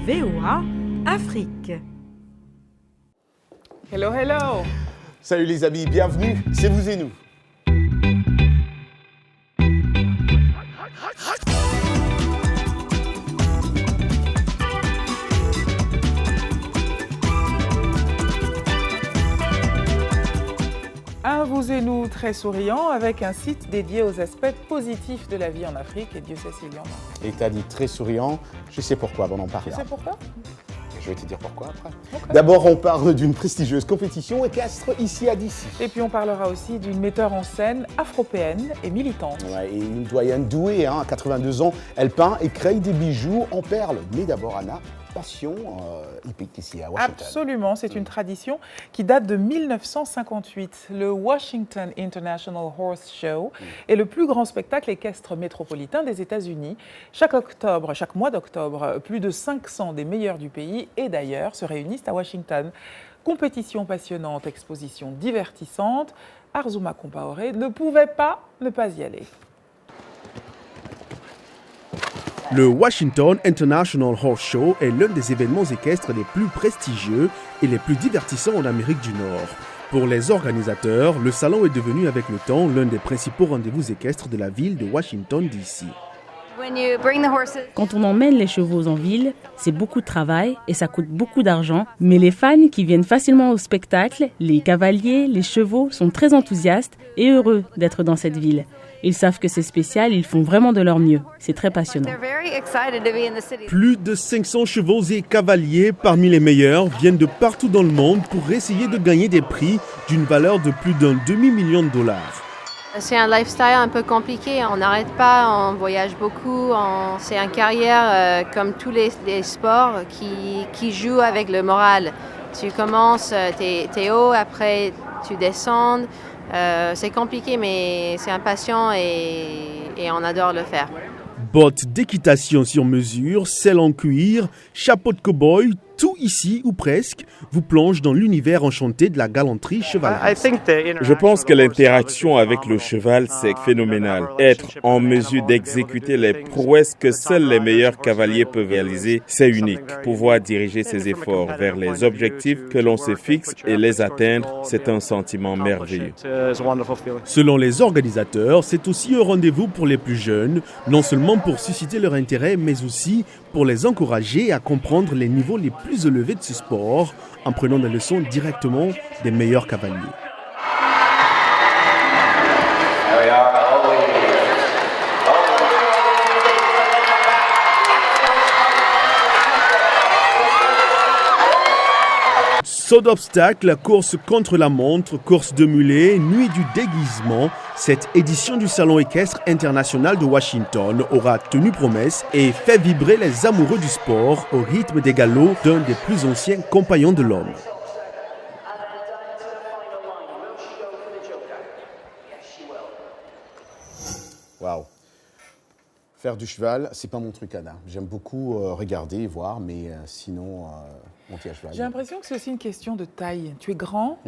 VOA Afrique. Hello, hello. Salut les amis, bienvenue, c'est vous et nous. Un vous et nous très souriant avec un site dédié aux aspects positifs de la vie en Afrique et Dieu sait s'il y en a. Et t'as dit très souriant, je sais pourquoi, on en parle. Tu sais pourquoi? Je vais te dire pourquoi après. Okay. D'abord, on parle d'une prestigieuse compétition équestre ici à Dissy. Et puis on parlera aussi d'une metteur en scène afropéenne et militante. Ouais, et une doyenne douée, à 82 ans, elle peint et crée des bijoux en perles. Mais d'abord, Anna, passion hippique ici à Washington. Absolument, c'est une tradition qui date de 1958. Le Washington International Horse Show est le plus grand spectacle équestre métropolitain des États-Unis. Chaque mois d'octobre, plus de 500 des meilleurs du pays et d'ailleurs se réunissent à Washington. Compétition passionnante, exposition divertissante. Arzuma Compaoré ne pouvait pas ne pas y aller. Le Washington International Horse Show est l'un des événements équestres les plus prestigieux et les plus divertissants en Amérique du Nord. Pour les organisateurs, le salon est devenu avec le temps l'un des principaux rendez-vous équestres de la ville de Washington, D.C. Quand on emmène les chevaux en ville, c'est beaucoup de travail et ça coûte beaucoup d'argent. Mais les fans qui viennent facilement au spectacle, les cavaliers, les chevaux, sont très enthousiastes et heureux d'être dans cette ville. Ils savent que c'est spécial, ils font vraiment de leur mieux. C'est très passionnant. Plus de 500 chevaux et cavaliers parmi les meilleurs viennent de partout dans le monde pour essayer de gagner des prix d'une valeur de plus d'1 demi-million de dollars. C'est un lifestyle un peu compliqué, on n'arrête pas, on voyage beaucoup, c'est une carrière comme tous les sports qui joue avec le moral. Tu commences, t'es haut, après tu descends, c'est compliqué mais c'est impatient et on adore le faire. Bottes d'équitation sur mesure, selle en cuir, chapeau de cow-boy, tout ici, ou presque, vous plonge dans l'univers enchanté de la galanterie chevaleresque. Je pense que l'interaction avec le cheval, c'est phénoménal. Être en mesure d'exécuter les prouesses que seuls les meilleurs cavaliers peuvent réaliser, c'est unique. Pouvoir diriger ses efforts vers les objectifs que l'on se fixe et les atteindre, c'est un sentiment merveilleux. Selon les organisateurs, c'est aussi un rendez-vous pour les plus jeunes, non seulement pour susciter leur intérêt, mais aussi pour les encourager à comprendre les niveaux les plus élevés de ce sport en prenant des leçons directement des meilleurs cavaliers. Saut d'obstacles, course contre la montre, course de mulets, nuit du déguisement, cette édition du Salon équestre international de Washington aura tenu promesse et fait vibrer les amoureux du sport au rythme des galops d'un des plus anciens compagnons de l'homme. Waouh. Faire du cheval, c'est pas mon truc, Anna. J'aime beaucoup regarder et voir, mais sinon, monter à cheval. J'ai l'impression que c'est aussi une question de taille. Tu es grand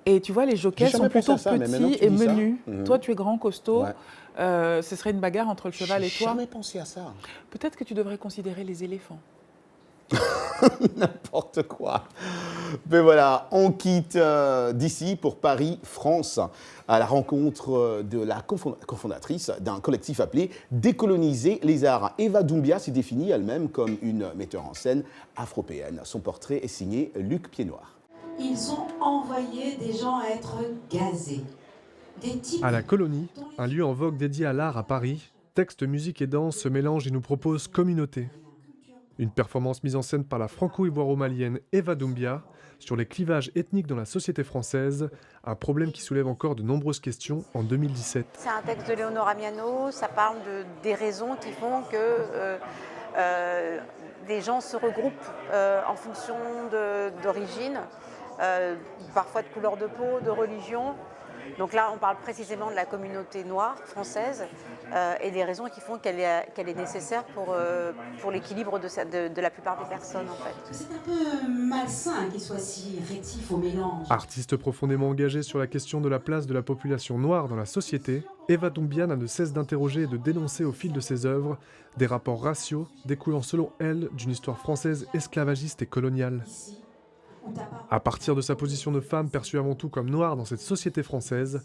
et tu vois, les jockeys sont plutôt petits et menus. Toi, tu es grand, costaud. Ouais. Ce serait une bagarre entre le cheval et toi. J'ai jamais pensé à ça. Peut-être que tu devrais considérer les éléphants. N'importe quoi. Mais voilà, on quitte d'ici pour Paris, France, à la rencontre de la cofondatrice d'un collectif appelé Décoloniser les arts. Eva Doumbia s'est définie elle-même comme une metteur en scène afropéenne. Son portrait est signé Luc Piednoir. Ils ont envoyé des gens à être gazés. À la Colonie, un lieu en vogue dédié à l'art à Paris, texte, musique et danse se mélangent et nous proposent Communauté. Une performance mise en scène par la franco-ivoiro-malienne Eva Doumbia sur les clivages ethniques dans la société française, un problème qui soulève encore de nombreuses questions en 2017. C'est un texte de Léonora Miano, ça parle des raisons qui font que des gens se regroupent en fonction d'origine, parfois de couleur de peau, de religion. Donc là, on parle précisément de la communauté noire française et des raisons qui font qu'elle est nécessaire pour l'équilibre de la plupart des personnes, en fait. C'est un peu malsain qu'il soit si rétif au mélange. Artiste profondément engagée sur la question de la place de la population noire dans la société, Eva Doumbia n'a de cesse d'interroger et de dénoncer au fil de ses œuvres des rapports raciaux découlant selon elle d'une histoire française esclavagiste et coloniale. À partir de sa position de femme perçue avant tout comme noire dans cette société française,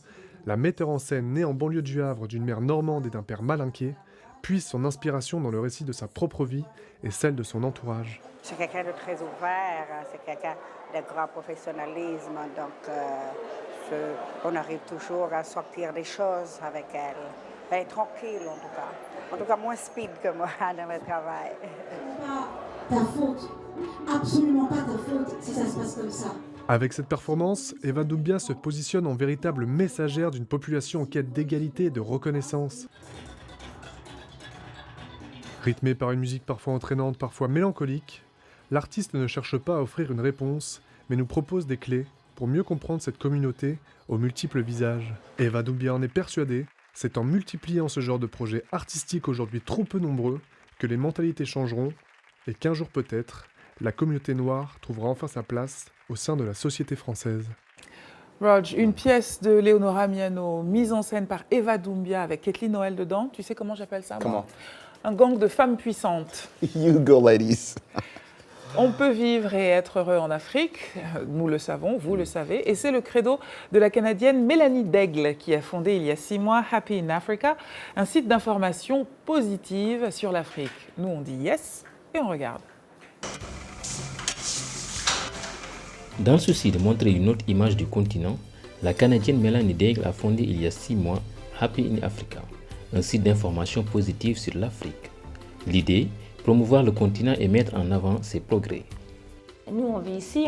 la metteur en scène née en banlieue du Havre d'une mère normande et d'un père malinqué puise son inspiration dans le récit de sa propre vie et celle de son entourage. C'est quelqu'un de très ouvert, c'est quelqu'un de grand professionnalisme, donc on arrive toujours à sortir des choses avec elle. Elle est tranquille en tout cas moins speed que moi dans le travail. Pas ta faute, absolument pas ta faute si ça se passe comme ça. Avec cette performance, Eva Doumbia se positionne en véritable messagère d'une population en quête d'égalité et de reconnaissance. Rythmée par une musique parfois entraînante, parfois mélancolique, l'artiste ne cherche pas à offrir une réponse, mais nous propose des clés pour mieux comprendre cette communauté aux multiples visages. Eva Doumbia en est persuadée, c'est en multipliant ce genre de projets artistiques aujourd'hui trop peu nombreux que les mentalités changeront et qu'un jour peut-être, la communauté noire trouvera enfin sa place au sein de la société française. Rog, une pièce de Leonora Miano, mise en scène par Eva Doumbia avec Kathleen Noël dedans. Tu sais comment j'appelle ça? Comment? Un gang de femmes puissantes. You go, ladies. On peut vivre et être heureux en Afrique, nous le savons, vous le savez, et c'est le credo de la Canadienne Mélanie Daigle qui a fondé il y a 6 mois Happy in Africa, un site d'information positive sur l'Afrique. Nous on dit yes et on regarde. Dans le souci de montrer une autre image du continent, la Canadienne Mélanie Daigle a fondé il y a 6 mois Happy in Africa, un site d'information positive sur l'Afrique. L'idée, promouvoir le continent et mettre en avant ses progrès. Nous, on vit ici,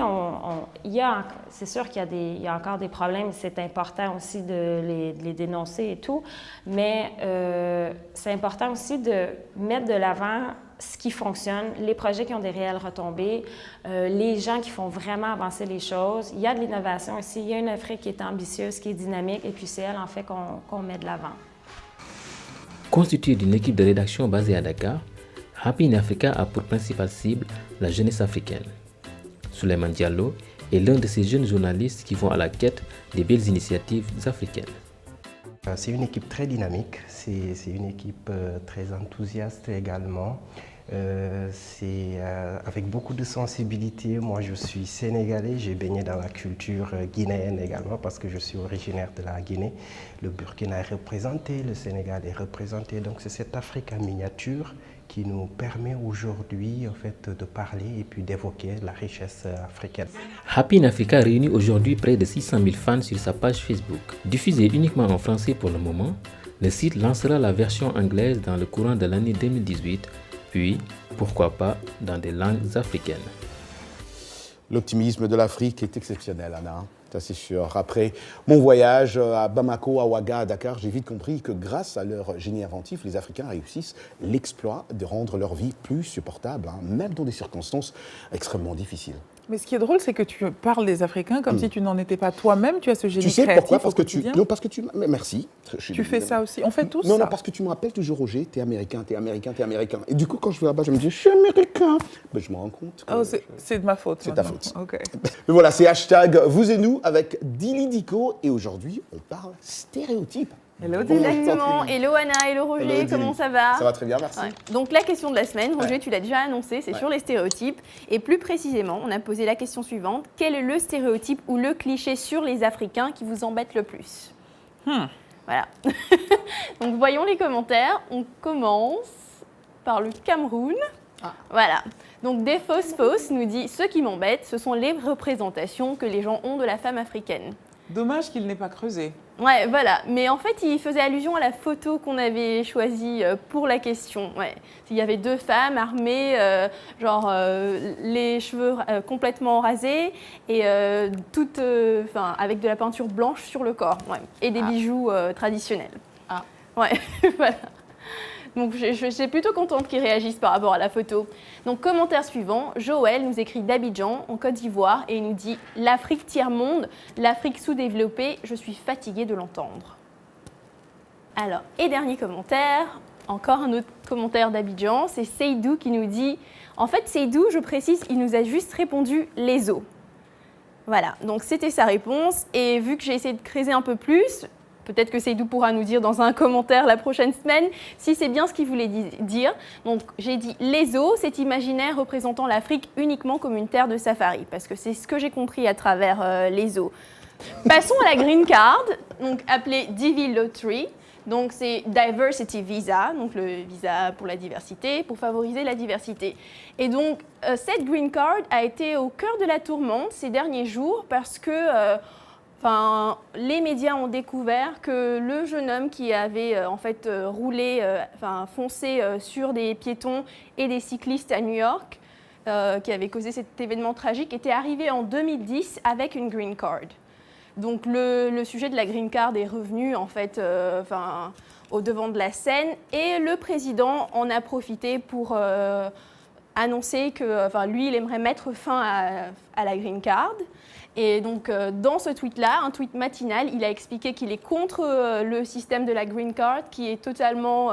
c'est sûr qu'il y a encore des problèmes, c'est important aussi de les dénoncer et tout, mais c'est important aussi de mettre de l'avant ce qui fonctionne, les projets qui ont des réelles retombées, les gens qui font vraiment avancer les choses. Il y a de l'innovation ici, il y a une Afrique qui est ambitieuse, qui est dynamique, et puis c'est elle, en fait, qu'on met de l'avant. Constituée d'une équipe de rédaction basée à Dakar, Happy in Africa a pour principale cible la jeunesse africaine. Souleymane Diallo est l'un de ces jeunes journalistes qui vont à la quête des belles initiatives africaines. C'est une équipe très dynamique, c'est une équipe très enthousiaste également. C'est avec beaucoup de sensibilité. Moi, je suis sénégalais, j'ai baigné dans la culture guinéenne également parce que je suis originaire de la Guinée. Le Burkina est représenté, le Sénégal est représenté. Donc, c'est cette Afrique en miniature qui nous permet aujourd'hui en fait, de parler et puis d'évoquer la richesse africaine. Happy in Africa réunit aujourd'hui près de 600 000 fans sur sa page Facebook. Diffusé uniquement en français pour le moment, le site lancera la version anglaise dans le courant de l'année 2018, puis, pourquoi pas, dans des langues africaines. L'optimisme de l'Afrique est exceptionnel, Anna. Ça, c'est sûr. Après mon voyage à Bamako, à Ouaga, à Dakar, j'ai vite compris que grâce à leur génie inventif, les Africains réussissent l'exploit de rendre leur vie plus supportable, même dans des circonstances extrêmement difficiles. Mais ce qui est drôle, c'est que tu parles des Africains comme si tu n'en étais pas toi-même. Tu as ce génie créatif. Tu sais pourquoi? Parce que tu... Non, parce que tu... Merci. Tu fais ça aussi. On fait tous ça. Non, parce que tu me rappelles toujours, Roger, t'es américain, t'es américain, t'es américain. Et du coup, quand je vais là-bas, je me dis, je suis américain. Ben, je me rends compte que... Oh, c'est de ma faute. C'est ta faute. Okay. Mais voilà, c'est hashtag vous et nous avec Dili Dico. Et aujourd'hui, on parle stéréotypes. Hello, exactement. Hello Anna, hello Roger, comment ça va? Ça va très bien, merci. Ouais. Donc la question de la semaine, Roger, tu l'as déjà annoncé, c'est sur les stéréotypes. Et plus précisément, on a posé la question suivante. Quel est le stéréotype ou le cliché sur les Africains qui vous embête le plus? Voilà. Donc voyons les commentaires. On commence par le Cameroun. Voilà. Donc Defos nous dit « Ce qui m'embête, ce sont les représentations que les gens ont de la femme africaine. » Dommage qu'il n'ait pas creusé. Ouais, voilà. Mais en fait, il faisait allusion à la photo qu'on avait choisie pour la question. Ouais. Il y avait 2 femmes armées, les cheveux complètement rasés et avec de la peinture blanche sur le corps. Ouais. Et des bijoux traditionnels. Ouais, voilà. Donc je suis plutôt contente qu'ils réagissent par rapport à la photo. Donc commentaire suivant, Joël nous écrit d'Abidjan, en Côte d'Ivoire, et il nous dit « L'Afrique tiers-monde, l'Afrique sous-développée, je suis fatiguée de l'entendre ». Alors, et dernier commentaire, encore un autre commentaire d'Abidjan, c'est Seydou qui nous dit « En fait, Seydou, je précise, il nous a juste répondu « les os ». Voilà, donc c'était sa réponse, et vu que j'ai essayé de creuser un peu plus, peut-être que Seydou pourra nous dire dans un commentaire la prochaine semaine si c'est bien ce qu'il voulait dire. Donc j'ai dit les os, cet imaginaire représentant l'Afrique uniquement comme une terre de safari, parce que c'est ce que j'ai compris à travers les os. Passons à la green card, donc appelée Divi Lottery. Donc c'est Diversity Visa, donc le visa pour la diversité, pour favoriser la diversité. Et donc cette green card a été au cœur de la tourmente ces derniers jours parce que les médias ont découvert que le jeune homme qui avait foncé sur des piétons et des cyclistes à New York, qui avait causé cet événement tragique, était arrivé en 2010 avec une green card. Donc le sujet de la green card est revenu au devant de la scène et le président en a profité pour annoncer que lui, il aimerait mettre fin à la green card. Et donc dans ce tweet-là, un tweet matinal, il a expliqué qu'il est contre le système de la green card qui est totalement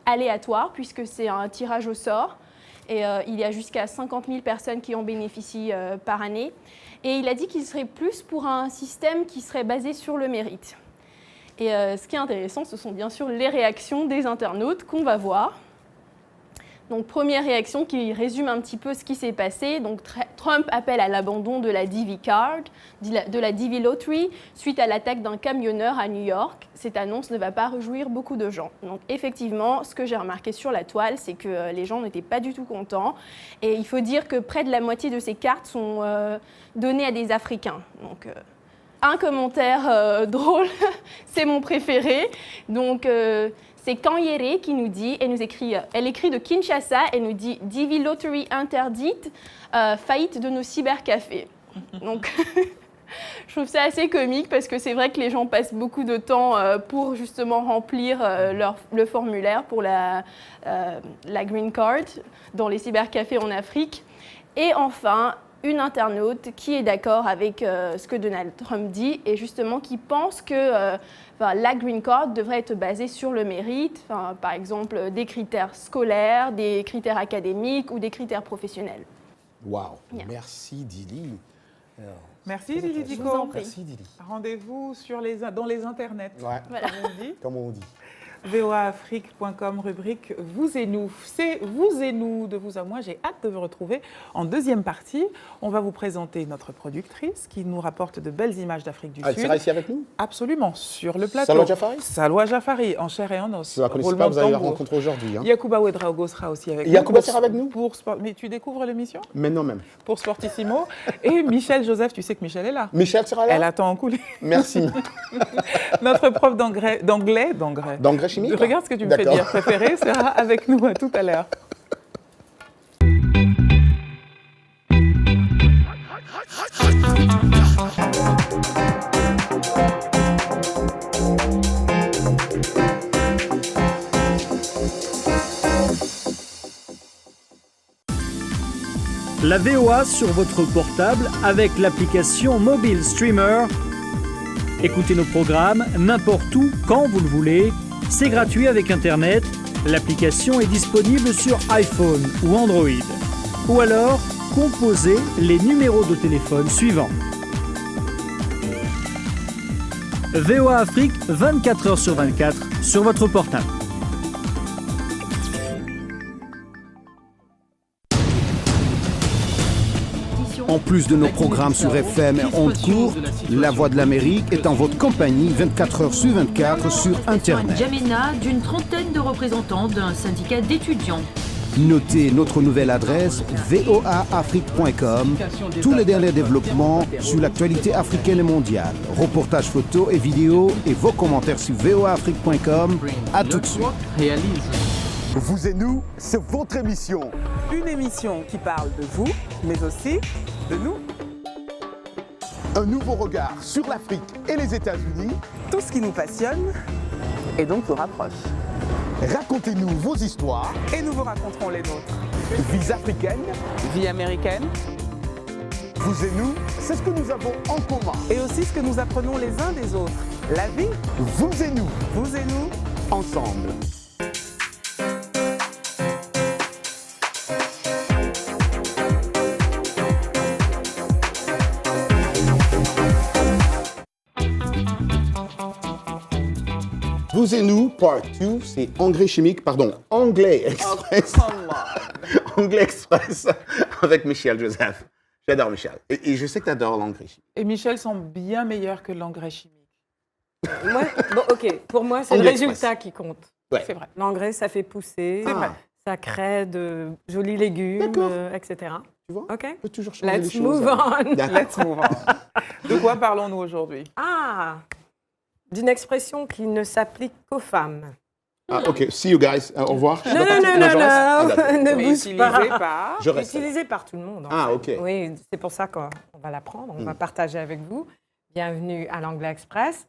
aléatoire puisque c'est un tirage au sort. Et il y a jusqu'à 50 000 personnes qui en bénéficient par année. Et il a dit qu'il serait plus pour un système qui serait basé sur le mérite. Et ce qui est intéressant, ce sont bien sûr les réactions des internautes qu'on va voir. Donc première réaction qui résume un petit peu ce qui s'est passé. Donc Trump appelle à l'abandon de la Divi Card, de la Divi Lottery, suite à l'attaque d'un camionneur à New York. Cette annonce ne va pas réjouir beaucoup de gens. Donc effectivement, ce que j'ai remarqué sur la toile, c'est que les gens n'étaient pas du tout contents. Et il faut dire que près de la moitié de ces cartes sont données à des Africains. Donc un commentaire drôle, c'est mon préféré. Donc c'est Kanyere qui nous dit, elle écrit de Kinshasa, elle nous dit « Divi Lottery interdite, faillite de nos cybercafés ». Donc, je trouve ça assez comique parce que c'est vrai que les gens passent beaucoup de temps pour justement remplir le formulaire pour la Green Card dans les cybercafés en Afrique. Et enfin, une internaute qui est d'accord avec ce que Donald Trump dit et justement qui pense que la Green Card devrait être basée sur le mérite, par exemple des critères scolaires, des critères académiques ou des critères professionnels. Waouh, merci Dili. Merci Dili Diko. Merci Dili. Rendez-vous dans les internets, voilà. Comme on dit. voaafrique.com, rubrique Vous et nous. C'est Vous et nous, de vous à moi. J'ai hâte de vous retrouver en deuxième partie. On va vous présenter notre productrice qui nous rapporte de belles images d'Afrique du Sud. Elle sera ici avec nous? Absolument, sur le plateau. Salwa Jafari? Salwa Jafari, en chair et en os. Je ne la connaissais pas, vous allez la rencontrer aujourd'hui. Yacouba Ouedraogo sera aussi avec nous. Yacouba sera avec nous? Mais tu découvres l'émission? Maintenant même. Pour Sportissimo. Et Michel Joseph, tu sais que Michel est là. Michel sera là? Elle attend en coulisses. Merci. Notre prof d'anglais chimique. Regarde ce que tu me fais dire préféré, sera avec nous à tout à l'heure. La VOA sur votre portable avec l'application Mobile Streamer. Écoutez nos programmes n'importe où, quand vous le voulez. C'est gratuit avec Internet. L'application est disponible sur iPhone ou Android. Ou alors, composez les numéros de téléphone suivants. VOA Afrique, 24 h sur 24, sur votre portable. En plus de nos programmes sur FM et ondes courtes, La Voix de l'Amérique est en votre compagnie 24 h sur 24 sur Internet. N'Djamena, d'une trentaine de représentants d'un syndicat d'étudiants. Notez notre nouvelle adresse voaafrique.com. Tous les derniers développements sur l'actualité africaine et mondiale. Reportages photos et vidéos et vos commentaires sur voaafrique.com. À tout de suite. Vous et nous, c'est votre émission. Une émission qui parle de vous, mais aussi de nous. Un nouveau regard sur l'Afrique et les États-Unis. Tout ce qui nous passionne et donc nous rapproche. Racontez-nous vos histoires. Et nous vous raconterons les nôtres. Vie africaine, vie américaine. Vous et nous, c'est ce que nous avons en commun. Et aussi ce que nous apprenons les uns des autres. La vie, vous et nous. Vous et nous, ensemble. Vous et nous, part 2, c'est Anglais Express. Anglais Express avec Michel Joseph. J'adore Michel. Et je sais que tu adores l'engrais chimique. Et Michel semble bien meilleur que l'engrais chimique. Moi, bon, ok, pour moi, c'est le résultat qui compte. Ouais. C'est vrai. L'engrais, ça fait pousser, vrai. ça crée de jolis légumes, etc. Tu vois, ok. on peut toujours changer Let's les move choses. on. Let's move on. De quoi parlons-nous aujourd'hui? Ah, d'une expression qui ne s'applique qu'aux femmes. Ah, ok. See you guys. Au revoir. Non, ne bouge utilisé pas. par... Je reste. Utilisé par tout le monde. En Ah, fait. ok. Oui, c'est pour ça qu'on va l'apprendre, on va partager avec vous. Bienvenue à l'Anglais Express.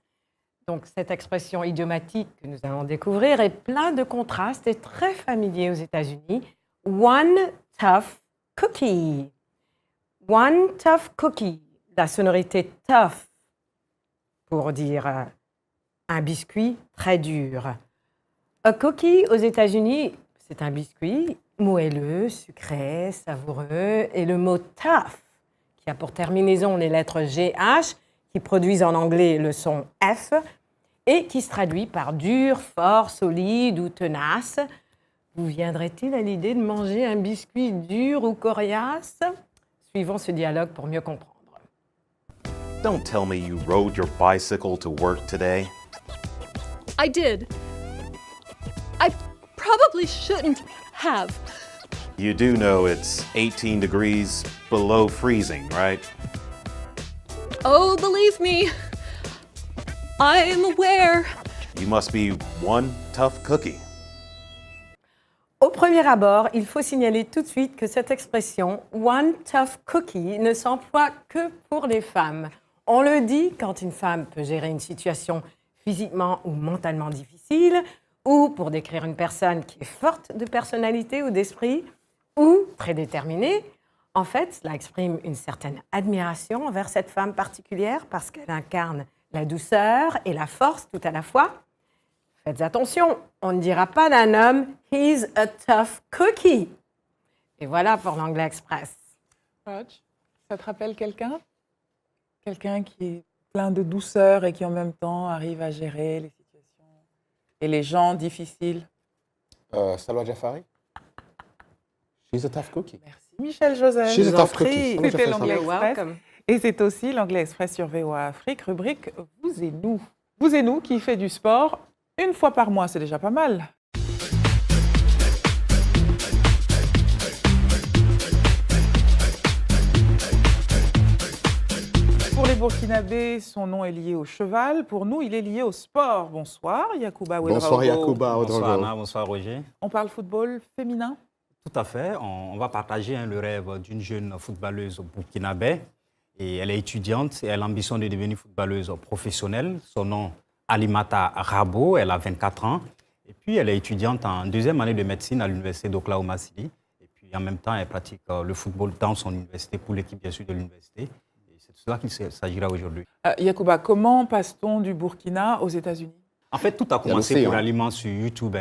Donc, cette expression idiomatique que nous allons découvrir est plein de contrastes et très familier aux États-Unis. One tough cookie. One tough cookie. La sonorité tough pour dire un biscuit très dur. A cookie aux États-Unis, c'est un biscuit moelleux, sucré, savoureux. Et le mot tough, qui a pour terminaison les lettres GH, qui produisent en anglais le son F, et qui se traduit par dur, fort, solide ou tenace. Vous viendrait-il à l'idée de manger un biscuit dur ou coriace? Suivons ce dialogue pour mieux comprendre. Don't tell me you rode your bicycle to work today. I did. I probably shouldn't have. You do know it's 18 degrees below freezing, right? Oh, believe me, I am aware. You must be one tough cookie. Au premier abord, il faut signaler tout de suite que cette expression « one tough cookie » ne s'emploie que pour les femmes. On le dit quand une femme peut gérer une situation physiquement ou mentalement difficile, ou pour décrire une personne qui est forte de personnalité ou d'esprit, ou très déterminée. En fait, cela exprime une certaine admiration envers cette femme particulière parce qu'elle incarne la douceur et la force tout à la fois. Faites attention, on ne dira pas d'un homme « he's a tough cookie ». Et voilà pour l'Anglais Express. Roch, ça te rappelle quelqu'un? Quelqu'un qui est plein de douceur et qui en même temps arrive à gérer les situations et les gens difficiles. Salwa Jafari. She's a tough cookie. Merci Michel Joseph. She's a tough cookie. C'était l'Anglais Express. Welcome. Et c'est aussi l'Anglais Express sur VOA Afrique, rubrique Vous et nous. Vous et nous qui fait du sport une fois par mois, c'est déjà pas mal. Pour les Burkinabés, son nom est lié au cheval. Pour nous, il est lié au sport. Bonsoir, Yacouba Ouedraogo. Bonsoir, Yacouba Bonsoir Ouedraogo. Anna, bonsoir Roger. On parle football féminin? Tout à fait. On va partager le rêve d'une jeune footballeuse burkinabé. Et elle est étudiante et elle a l'ambition de devenir footballeuse professionnelle. Son nom, Alimata Rabo, elle a 24 ans. Et puis, elle est étudiante en deuxième année de médecine à l'université d'Oklahoma City. Et puis, en même temps, elle pratique le football dans son université pour l'équipe, bien sûr, de l'université. Et c'est de cela qu'il s'agira aujourd'hui. Yacouba, comment passe-t-on du Burkina aux États-Unis? En fait, tout a commencé pour l'aliment sur YouTube.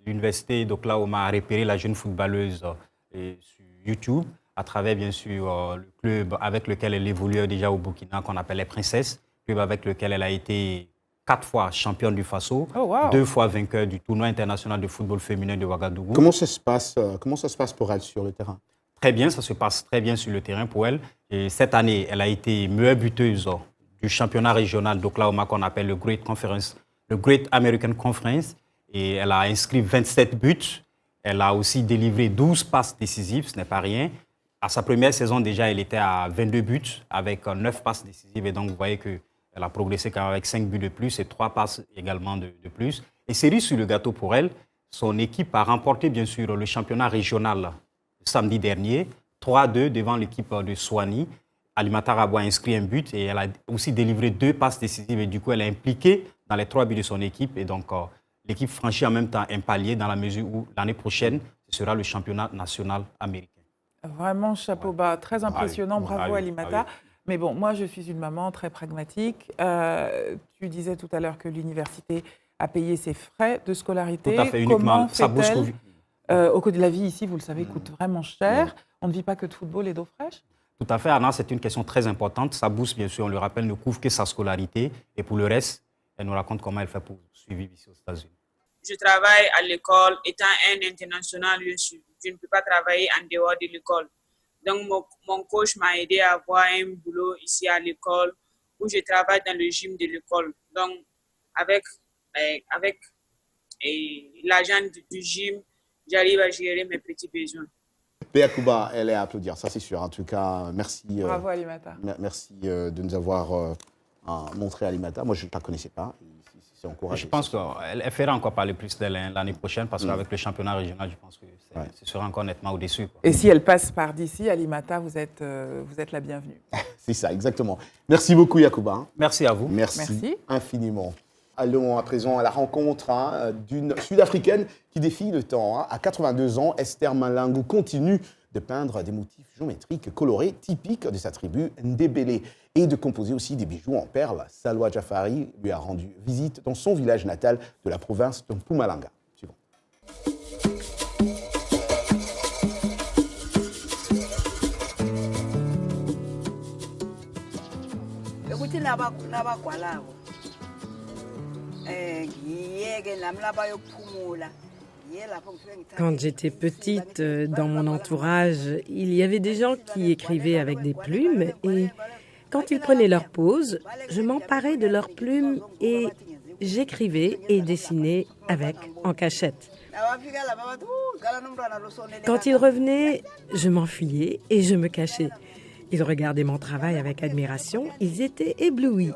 L'université d'Oklahoma a repéré la jeune footballeuse sur YouTube à travers, bien sûr, le club avec lequel elle évoluait déjà au Burkina, qu'on appelle les Princesses, club avec lequel elle a été 4 fois championne du Faso, 2 fois vainqueur du tournoi international de football féminin de Ouagadougou. Comment ça se passe pour elle sur le terrain? Très bien, ça se passe très bien sur le terrain pour elle. Et cette année, elle a été meilleure buteuse du championnat régional d'Oklahoma qu'on appelle le Great American Conference. Et elle a inscrit 27 buts. Elle a aussi délivré 12 passes décisives, ce n'est pas rien. À sa première saison, déjà, elle était à 22 buts avec 9 passes décisives. Et donc, vous voyez qu'elle a progressé quand même avec 5 buts de plus et 3 passes également de plus. Et cerise sur le gâteau pour elle, son équipe a remporté, bien sûr, le championnat régional samedi dernier, 3-2 devant l'équipe de Soani. Alimata Rabo a inscrit un but et elle a aussi délivré 2 passes décisives. Et du coup, elle est impliquée dans les 3 buts de son équipe. Et donc, l'équipe franchit en même temps un palier dans la mesure où l'année prochaine, ce sera le championnat national américain. Vraiment, chapeau bas, très impressionnant, bravo Alimata. oui. Mais bon, moi, je suis une maman très pragmatique. Tu disais tout à l'heure que l'université a payé ses frais de scolarité. Tout à fait, uniquement sa bourse Covid. Au coût de la vie ici, vous le savez, coûte vraiment cher. On ne vit pas que de football et d'eau fraîche. Tout à fait, Anna, c'est une question très importante. Sa bourse, bien sûr, on le rappelle, ne couvre que sa scolarité. Et pour le reste, elle nous raconte comment elle fait pour suivre ici aux États-Unis. Je travaille à l'école. Étant un international, je ne peux pas travailler en dehors de l'école. Donc, mon coach m'a aidé à avoir un boulot ici à l'école où je travaille dans le gym de l'école. Donc, avec l'argent du gym, j'arrive à gérer mes petits besoins. Yacouba, elle est à applaudir, ça c'est sûr. En tout cas, merci. Bravo Alimata. Merci de nous avoir montré Alimata. Moi, je ne la connaissais pas. C'est encourageant. Je pense qu'elle fera encore parler plus d'elle l'année prochaine parce qu'avec le championnat régional, je pense que ce sera encore nettement au-dessus. Et si elle passe par d'ici, Alimata, vous êtes la bienvenue. C'est ça, exactement. Merci beaucoup, Yacouba. Merci à vous. Merci infiniment. Allons à présent à la rencontre d'une Sud-Africaine qui défie le temps. À 82 ans, Esther Malangu continue de peindre des motifs géométriques colorés typiques de sa tribu Ndebele et de composer aussi des bijoux en perles. Salwa Jafari lui a rendu visite dans son village natal de la province de Mpumalanga. Suivant. Quand j'étais petite, dans mon entourage, il y avait des gens qui écrivaient avec des plumes et quand ils prenaient leur pause, je m'emparais de leurs plumes et j'écrivais et dessinais avec en cachette. Quand ils revenaient, je m'enfuyais et je me cachais. Ils regardaient mon travail avec admiration, ils étaient éblouis.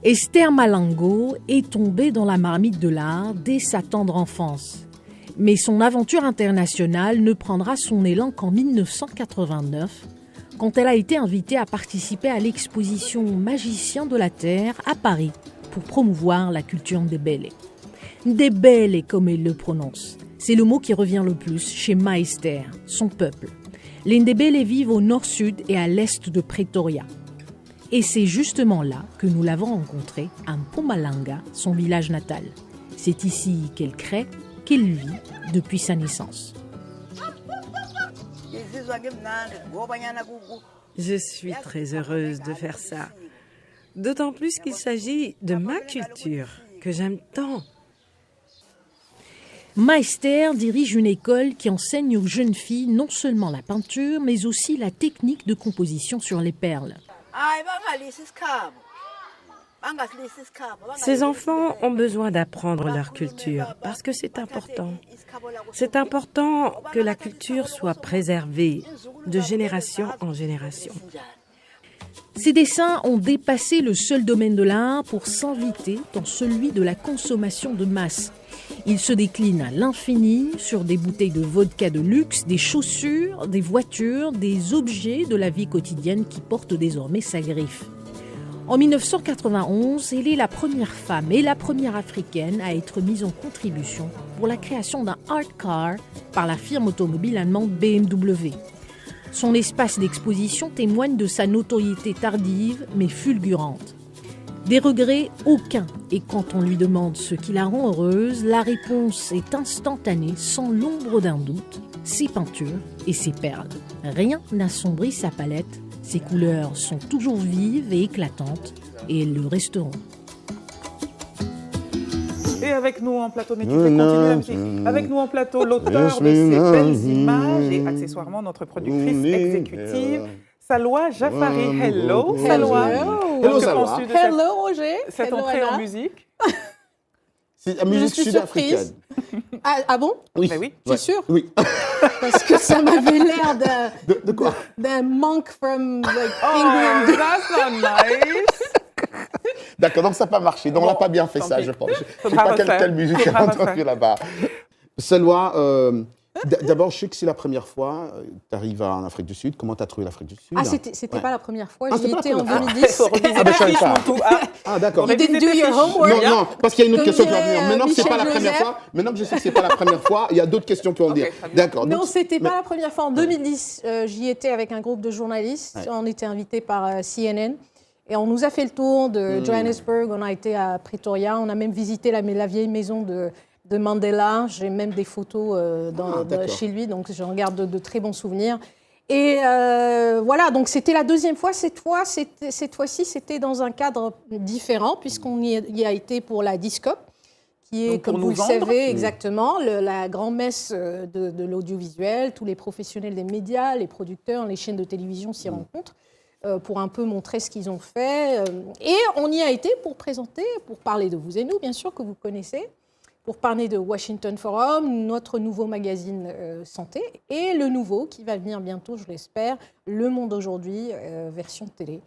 Esther Malangu est tombée dans la marmite de l'art dès sa tendre enfance. Mais son aventure internationale ne prendra son élan qu'en 1989, quand elle a été invitée à participer à l'exposition Magiciens de la Terre à Paris pour promouvoir la culture ndebele. Ndebele, comme elle le prononce, c'est le mot qui revient le plus chez Ma Esther, son peuple. Les Ndebele vivent au nord-sud et à l'est de Pretoria. Et c'est justement là que nous l'avons rencontrée, à Mpumalanga, son village natal. C'est ici qu'elle crée, qu'elle vit depuis sa naissance. Je suis très heureuse de faire ça. D'autant plus qu'il s'agit de ma culture, que j'aime tant. Ma Esther dirige une école qui enseigne aux jeunes filles non seulement la peinture, mais aussi la technique de composition sur les perles. Ces enfants ont besoin d'apprendre leur culture parce que c'est important. C'est important que la culture soit préservée de génération en génération. Ces dessins ont dépassé le seul domaine de l'art pour s'inviter dans celui de la consommation de masse. Ils se déclinent à l'infini sur des bouteilles de vodka de luxe, des chaussures, des voitures, des objets de la vie quotidienne qui portent désormais sa griffe. En 1991, elle est la première femme et la première africaine à être mise en contribution pour la création d'un art car par la firme automobile allemande BMW. Son espace d'exposition témoigne de sa notoriété tardive mais fulgurante. Des regrets, aucun. Et quand on lui demande ce qui la rend heureuse, la réponse est instantanée, sans l'ombre d'un doute. Ses peintures et ses perles. Rien n'assombrit sa palette. Ses couleurs sont toujours vives et éclatantes, et elles le resteront. Et avec nous en plateau, mais tu fais continuer la musique. Avec nous en plateau, l'auteur de ces belles images et accessoirement notre productrice exécutive, Salwa Jafari. Hello, Salwa. Hello, Salwa. Hello, Roger. Cette entrée en musique. C'est la musique sud-africaine. Ah bon? Oui. Mais oui. C'est sûr? Oui. Parce que ça m'avait l'air de quoi? D'un monk from like, England. England. That's not nice. D'accord, donc ça n'a pas marché. Donc on n'a pas bien fait ça, je pense. Je ne sais pas quelle musique elle a entendue là-bas. Salwa, D'abord, je sais que c'est la première fois, tu arrives en Afrique du Sud. Comment tu as trouvé l'Afrique du Sud? Ah, c'était pas la première fois, Ah, j'y c'était pas étais la en première fois. 2010. Ah, ben, je savais pas. Ah, d'accord. You didn't do your homework. Non, parce qu'il y a une autre Comme question qui va dirait, venir. Maintenant que c'est Michel pas la première Joseph. fois, maintenant que je sais que c'est pas la première fois, il y a d'autres questions qui vont venir. D'accord. Non, donc- c'était mais- pas la première fois. En 2010, j'y étais avec un groupe de journalistes. Ouais. On était invités par CNN. Et on nous a fait le tour de Johannesburg. On a été à Pretoria. On a même visité la vieille maison de Mandela. J'ai même des photos chez lui. Donc, j'en garde de très bons souvenirs. Et voilà, donc c'était la deuxième fois. Cette fois-ci, c'était dans un cadre différent, puisqu'on y a été pour la DISCOP, qui est, Donc, pour comme nous vous le vendre. savez, exactement, la grand-messe de l'audiovisuel. Tous les professionnels des médias, les producteurs, les chaînes de télévision s'y rencontrent pour un peu montrer ce qu'ils ont fait. Et on y a été pour présenter, pour parler de Vous et Nous, bien sûr, que vous connaissez, pour parler de Washington Forum, notre nouveau magazine santé, et le nouveau qui va venir bientôt, je l'espère, Le Monde Aujourd'hui, version télé,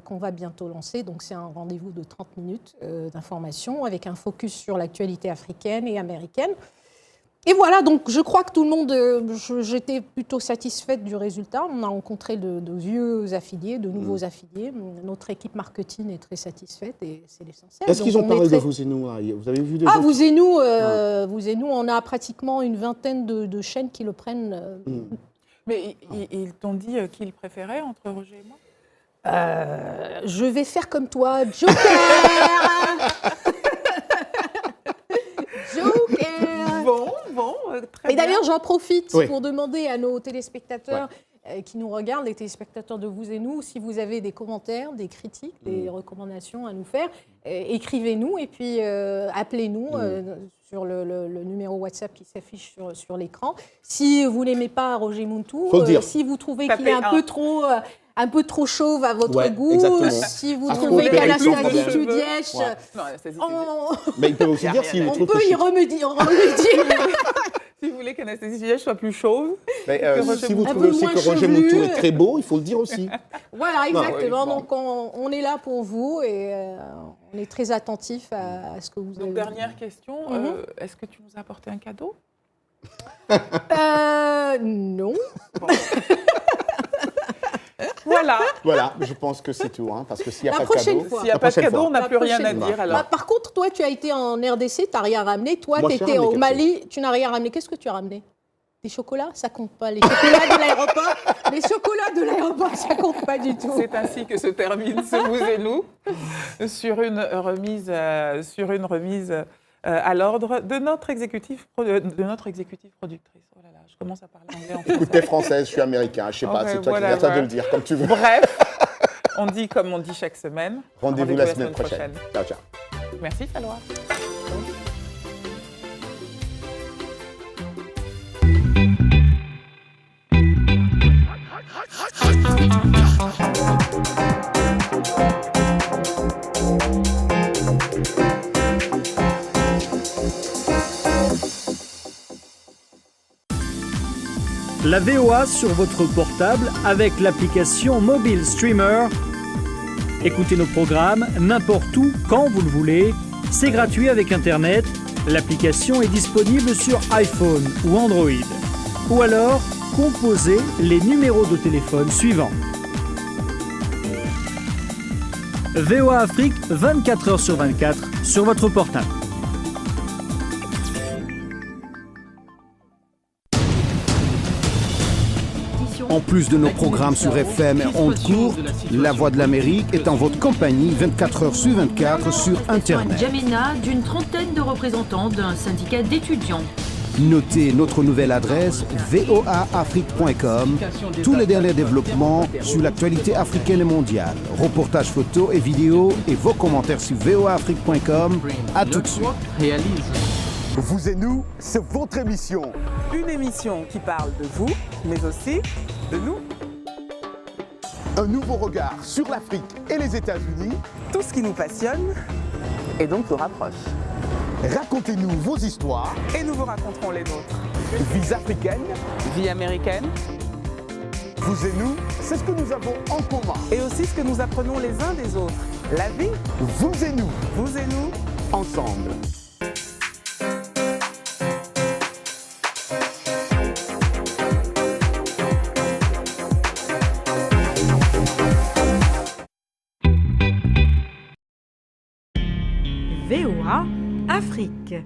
qu'on va bientôt lancer. Donc c'est un rendez-vous de 30 minutes d'information avec un focus sur l'actualité africaine et américaine. Et voilà, donc je crois que tout le monde, j'étais plutôt satisfaite du résultat. On a rencontré de vieux affiliés, de nouveaux affiliés. Notre équipe marketing est très satisfaite et c'est l'essentiel. Est-ce qu'ils Donc, ont on parlé est de très- Vous et Nous? Vous avez vu des Ah, autres- Vous et Nous, on a pratiquement une vingtaine de chaînes qui le prennent. Mais ils t'ont dit qu'ils préféraient entre Roger et moi? Je vais faire comme toi, Joker. Joker. Bon, très Et bien. d'ailleurs, j'en profite Oui. pour demander à nos téléspectateurs qui nous regardent, les téléspectateurs de Vous et Nous, si vous avez des commentaires, des critiques, des recommandations à nous faire, écrivez-nous et puis appelez-nous sur le numéro WhatsApp qui s'affiche sur l'écran. Si vous n'aimez pas Roger Muntu, Faut le dire. si vous trouvez Tapez qu'il est un peu trop chauve à votre goût, exactement. si vous Afro trouvez Pérez, qu'Anastasie sans Tudièche, Ouais. Non, Anastasie Mais ils peuvent aussi dire s'ils on trouvent peut que y remédier. Si vous voulez qu'Anastasie Tudièche soit plus chauve, Mais, que Roger si vous Mouton. trouvez Un peu aussi moins que Roger chevelu. Mouton est très beau, il faut le dire aussi. Voilà, Non, exactement. oui, bon. Donc, on est là pour vous et on est très attentif à ce que vous avez. Donc, dernière question, est-ce que tu nous as apporté un cadeau? Non. Voilà. Voilà, je pense que c'est tout, hein, parce que s'il n'y a La pas de prochaine cadeau... fois. S'il n'y a la pas de prochaine cadeau, fois. on n'a plus rien à prochaine dire fois. alors. Bah, par contre, toi, tu as été en RDC, tu n'as rien ramené. Toi, Moi, tu j'ai étais ramené au quelque Mali, tu n'as rien ramené. Qu'est-ce que tu as ramené? Des chocolats? Ça compte pas. Les chocolats de l'aéroport, les chocolats de l'aéroport, ça compte pas du tout. C'est ainsi que se termine ce Vous et Nous sur une remise à l'ordre de notre exécutif productrice. Oh là là, je commence à parler anglais en Écoute, t'es française, je suis américain, je sais pas, Okay, c'est toi qui whatever. viens de le dire, comme tu veux. Bref, on dit comme on dit chaque semaine. Rendez-vous la semaine prochaine. Ciao, ciao. Merci, Falloir. La VOA sur votre portable avec l'application Mobile Streamer. Écoutez nos programmes n'importe où, quand vous le voulez. C'est gratuit avec Internet. L'application est disponible sur iPhone ou Android. Ou alors, composez les numéros de téléphone suivants. VOA Afrique, 24 heures sur 24, sur votre portable. En plus de nos programmes sur FM et ondes courtes, La Voix de l'Amérique est en votre compagnie 24 heures sur 24 sur Internet. N'Djamena, d'une trentaine de représentants d'un syndicat d'étudiants. Notez notre nouvelle adresse voaafrique.com. Tous les derniers développements sur l'actualité africaine et mondiale. Reportages photos et vidéos et vos commentaires sur voaafrique.com. À tout de suite. Vous et Nous, c'est votre émission. Une émission qui parle de vous, mais aussi de nous. Un nouveau regard sur l'Afrique et les États-Unis. Tout ce qui nous passionne et donc nous rapproche. Racontez-nous vos histoires. Et nous vous raconterons les nôtres. Vies africaines. Vie américaine. Vous et Nous, c'est ce que nous avons en commun. Et aussi ce que nous apprenons les uns des autres. La vie. Vous et Nous. Vous et nous. Ensemble. Afrique.